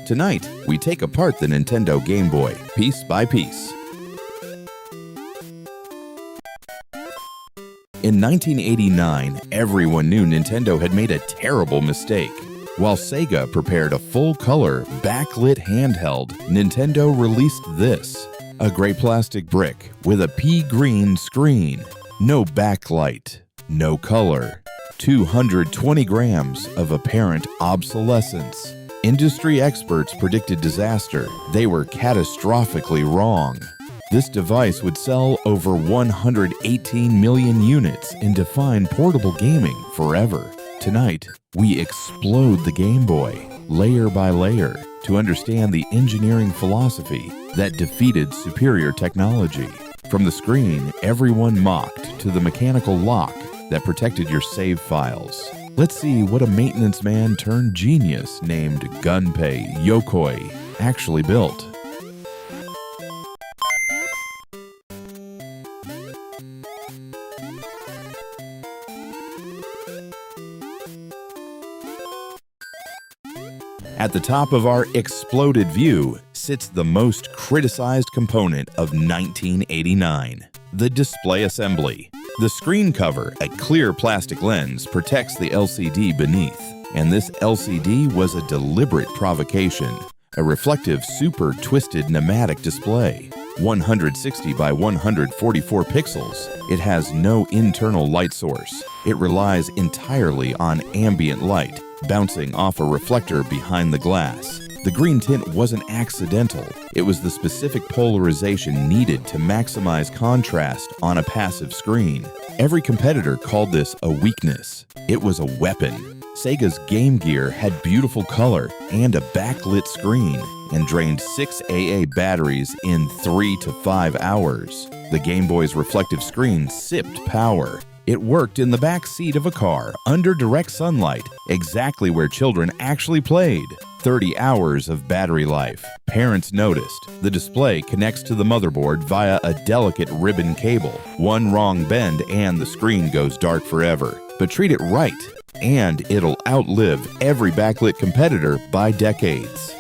Tonight, we take apart the Nintendo Game Boy, piece by piece. In 1989, everyone knew Nintendo had made a terrible mistake. While Sega prepared a full-color, backlit handheld, Nintendo released this. A gray plastic brick with a pea-green screen. No backlight, no color. 220 grams of apparent obsolescence. Industry experts predicted disaster. They were catastrophically wrong. This device would sell over 118 million units and define portable gaming forever. Tonight, we explode the Game Boy, layer by layer, to understand the engineering philosophy that defeated superior technology. From the screen everyone mocked to the mechanical lock that protected your save files. Let's see what a maintenance man turned genius named Gunpei Yokoi actually built. At the top of our exploded view sits the most criticized component of 1989, the display assembly. The screen cover, a clear plastic lens, protects the LCD beneath, and this LCD was a deliberate provocation, a reflective super twisted pneumatic display. 160 by 144 pixels, it has no internal light source. It relies entirely on ambient light, bouncing off a reflector behind the glass. The green tint wasn't accidental. It was the specific polarization needed to maximize contrast on a passive screen. Every competitor called this a weakness. It was a weapon. Sega's Game Gear had beautiful color and a backlit screen and drained 6 AA batteries in 3 to 5 hours. The Game Boy's reflective screen sipped power. It worked in the back seat of a car, under direct sunlight, exactly where children actually played. 30 hours of battery life. Parents noticed. The display connects to the motherboard via a delicate ribbon cable. One wrong bend and the screen goes dark forever. But treat it right, and it'll outlive every backlit competitor by decades.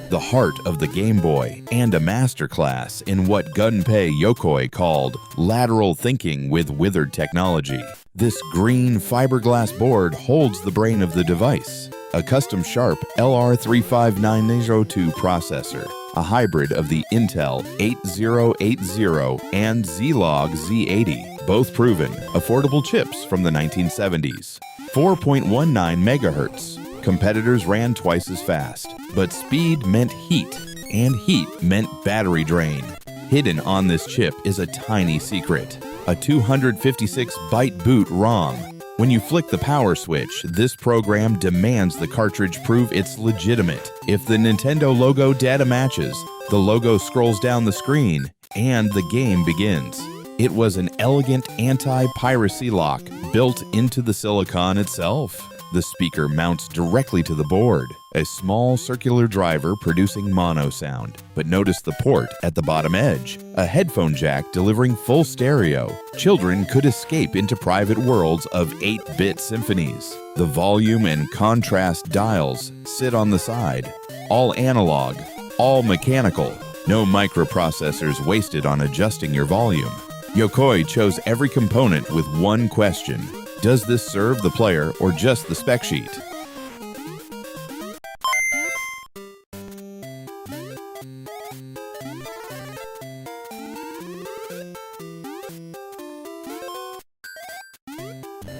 The heart of the Game Boy, and a masterclass in what Gunpei Yokoi called lateral thinking with Withered technology. This green fiberglass board holds the brain of the device. A custom Sharp LR35902 processor, a hybrid of the Intel 8080 and Zlog Z80, both proven, affordable chips from the 1970s. 4.19 megahertz. Competitors ran twice as fast, but speed meant heat, and heat meant battery drain. Hidden on this chip is a tiny secret, a 256-byte boot ROM. When you flick the power switch, this program demands the cartridge prove it's legitimate. If the Nintendo logo data matches, the logo scrolls down the screen, and the game begins. It was an elegant anti-piracy lock built into the silicon itself. The speaker mounts directly to the board, a small circular driver producing mono sound. But notice the port at the bottom edge, a headphone jack delivering full stereo. Children could escape into private worlds of 8-bit symphonies. The volume and contrast dials sit on the side. All analog, all mechanical. No microprocessors wasted on adjusting your volume. Yokoi chose every component with one question. Does this serve the player or just the spec sheet?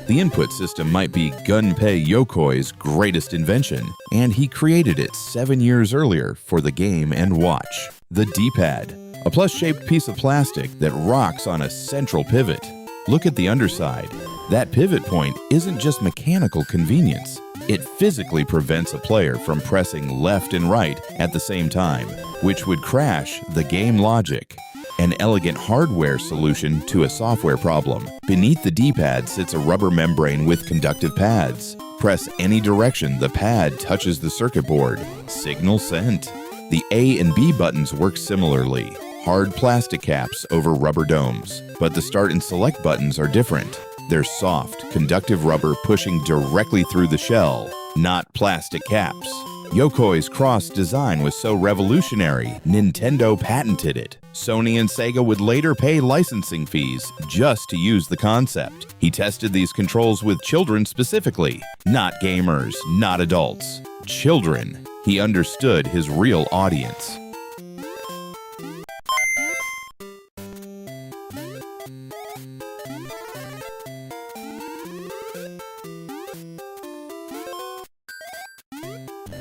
The input system might be Gunpei Yokoi's greatest invention, and he created it 7 years earlier for the Game & Watch. The D-pad, a plus-shaped piece of plastic that rocks on a central pivot. Look at the underside. That pivot point isn't just mechanical convenience. It physically prevents a player from pressing left and right at the same time, which would crash the game logic. An elegant hardware solution to a software problem. Beneath the D-pad sits a rubber membrane with conductive pads. Press any direction the pad touches the circuit board. Signal sent. The A and B buttons work similarly. hard plastic caps over rubber domes. But the start and select buttons are different. They're soft, conductive rubber pushing directly through the shell, not plastic caps. Yokoi's cross design was so revolutionary, Nintendo patented it. Sony and Sega would later pay licensing fees just to use the concept. He tested these controls with children specifically, not gamers, not adults. Children. He understood his real audience.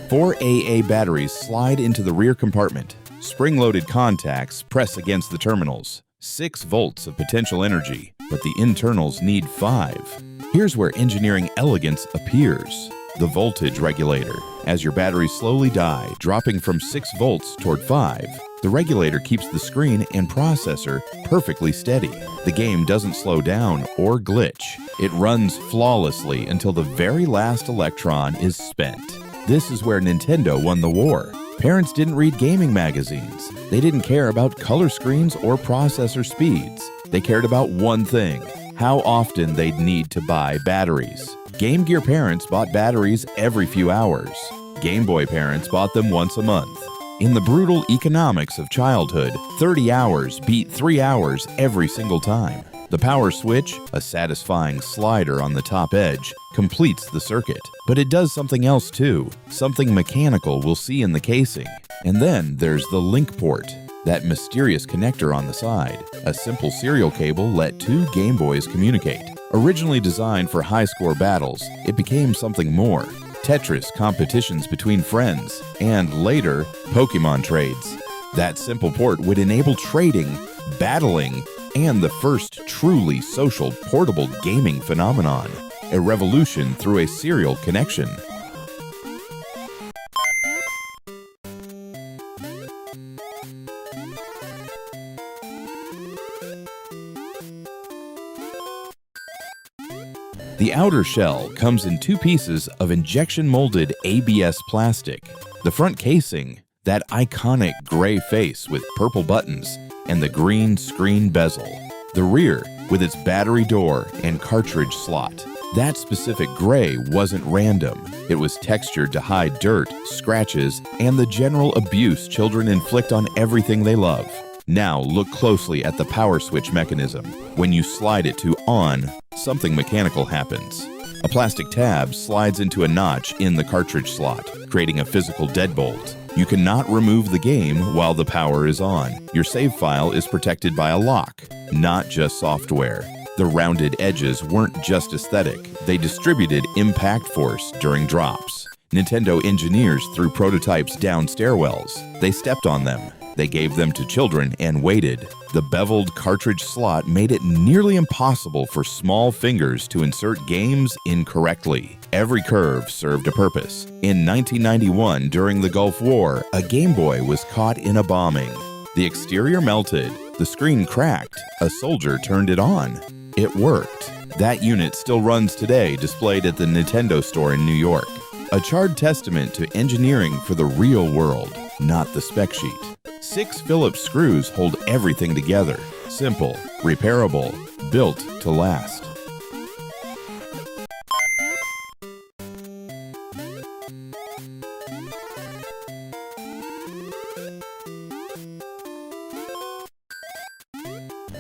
Four AA batteries slide into the rear compartment. Spring-loaded contacts press against the terminals. 6 volts of potential energy, but the internals need 5. Here's where engineering elegance appears. The voltage regulator. As your batteries slowly die, dropping from 6 volts toward 5, the regulator keeps the screen and processor perfectly steady. The game doesn't slow down or glitch. It runs flawlessly until the very last electron is spent. This is where Nintendo won the war. Parents didn't read gaming magazines. They didn't care about color screens or processor speeds. They cared about one thing: how often they'd need to buy batteries. Game Gear parents bought batteries every few hours. Game Boy parents bought them once a month. In the brutal economics of childhood, 30 hours beat 3 hours every single time. The power switch, a satisfying slider on the top edge, completes the circuit. But it does something else too, something mechanical we'll see in the casing. And then there's the link port, that mysterious connector on the side. A simple serial cable let 2 Game Boys communicate. Originally designed for high-score battles, it became something more. Tetris competitions between friends, and later, Pokemon trades. That simple port would enable trading, battling, and the first truly social portable gaming phenomenon, a revolution through a serial connection. The outer shell comes in 2 pieces of injection-molded ABS plastic. The front casing, that iconic gray face with purple buttons, and the green screen bezel. The rear, with its battery door and cartridge slot. That specific gray wasn't random. It was textured to hide dirt, scratches, and the general abuse children inflict on everything they love. Now look closely at the power switch mechanism. When you slide it to on, something mechanical happens. A plastic tab slides into a notch in the cartridge slot, creating a physical deadbolt. You cannot remove the game while the power is on. Your save file is protected by a lock, not just software. The rounded edges weren't just aesthetic, they distributed impact force during drops. Nintendo engineers threw prototypes down stairwells. They stepped on them. They gave them to children and waited. The beveled cartridge slot made it nearly impossible for small fingers to insert games incorrectly. Every curve served a purpose. In 1991, during the Gulf War, a Game Boy was caught in a bombing. The exterior melted, the screen cracked, a soldier turned it on. It worked. That unit still runs today, displayed at the Nintendo store in New York. A charred testament to engineering for the real world, not the spec sheet. 6 Phillips screws hold everything together. Simple, repairable, built to last.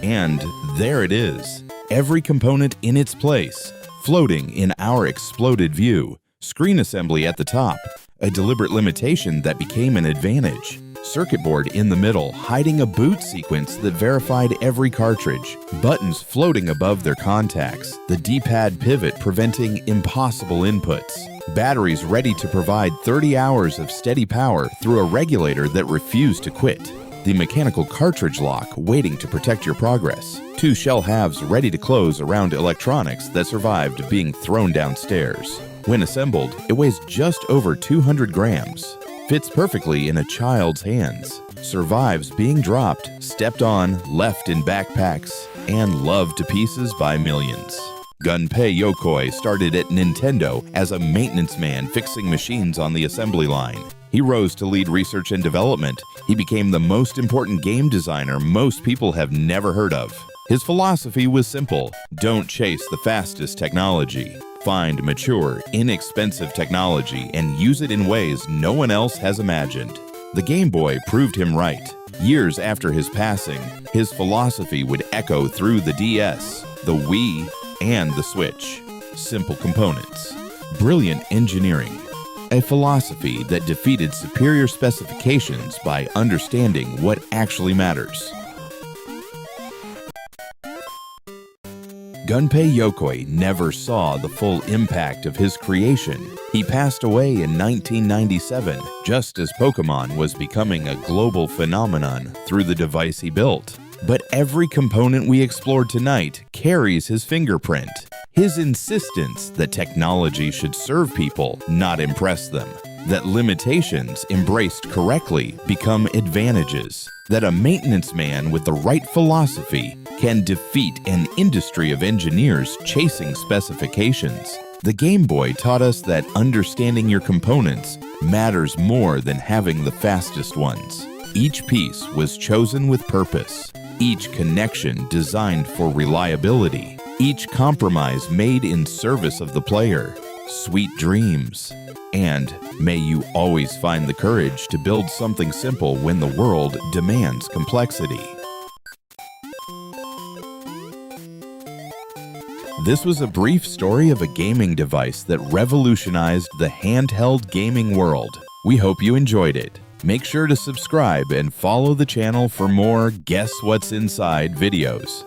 And there it is. Every component in its place, floating in our exploded view. Screen assembly at the top, a deliberate limitation that became an advantage. Circuit board in the middle, hiding a boot sequence that verified every cartridge. Buttons floating above their contacts. The D-pad pivot preventing impossible inputs. Batteries ready to provide 30 hours of steady power through a regulator that refused to quit. The mechanical cartridge lock waiting to protect your progress. 2 shell halves ready to close around electronics that survived being thrown downstairs. When assembled, it weighs just over 200 grams. Fits perfectly in a child's hands. Survives being dropped, stepped on, left in backpacks, and loved to pieces by millions. Gunpei Yokoi started at Nintendo as a maintenance man fixing machines on the assembly line. He rose to lead research and development. He became the most important game designer most people have never heard of. His philosophy was simple: don't chase the fastest technology. Find mature, inexpensive technology and use it in ways no one else has imagined. The Game Boy proved him right. Years after his passing, his philosophy would echo through the DS, the Wii, and the Switch. Simple components, brilliant engineering, a philosophy that defeated superior specifications by understanding what actually matters. Gunpei Yokoi never saw the full impact of his creation. He passed away in 1997, just as Pokemon was becoming a global phenomenon through the device he built. But every component we explored tonight carries his fingerprint. His insistence that technology should serve people, not impress them. That limitations embraced correctly become advantages. That a maintenance man with the right philosophy can defeat an industry of engineers chasing specifications. The Game Boy taught us that understanding your components matters more than having the fastest ones. Each piece was chosen with purpose. Each connection designed for reliability. Each compromise made in service of the player. Sweet dreams. And may you always find the courage to build something simple when the world demands complexity. This was a brief story of a gaming device that revolutionized the handheld gaming world. We hope you enjoyed it. Make sure to subscribe and follow the channel for more Guess What's Inside videos.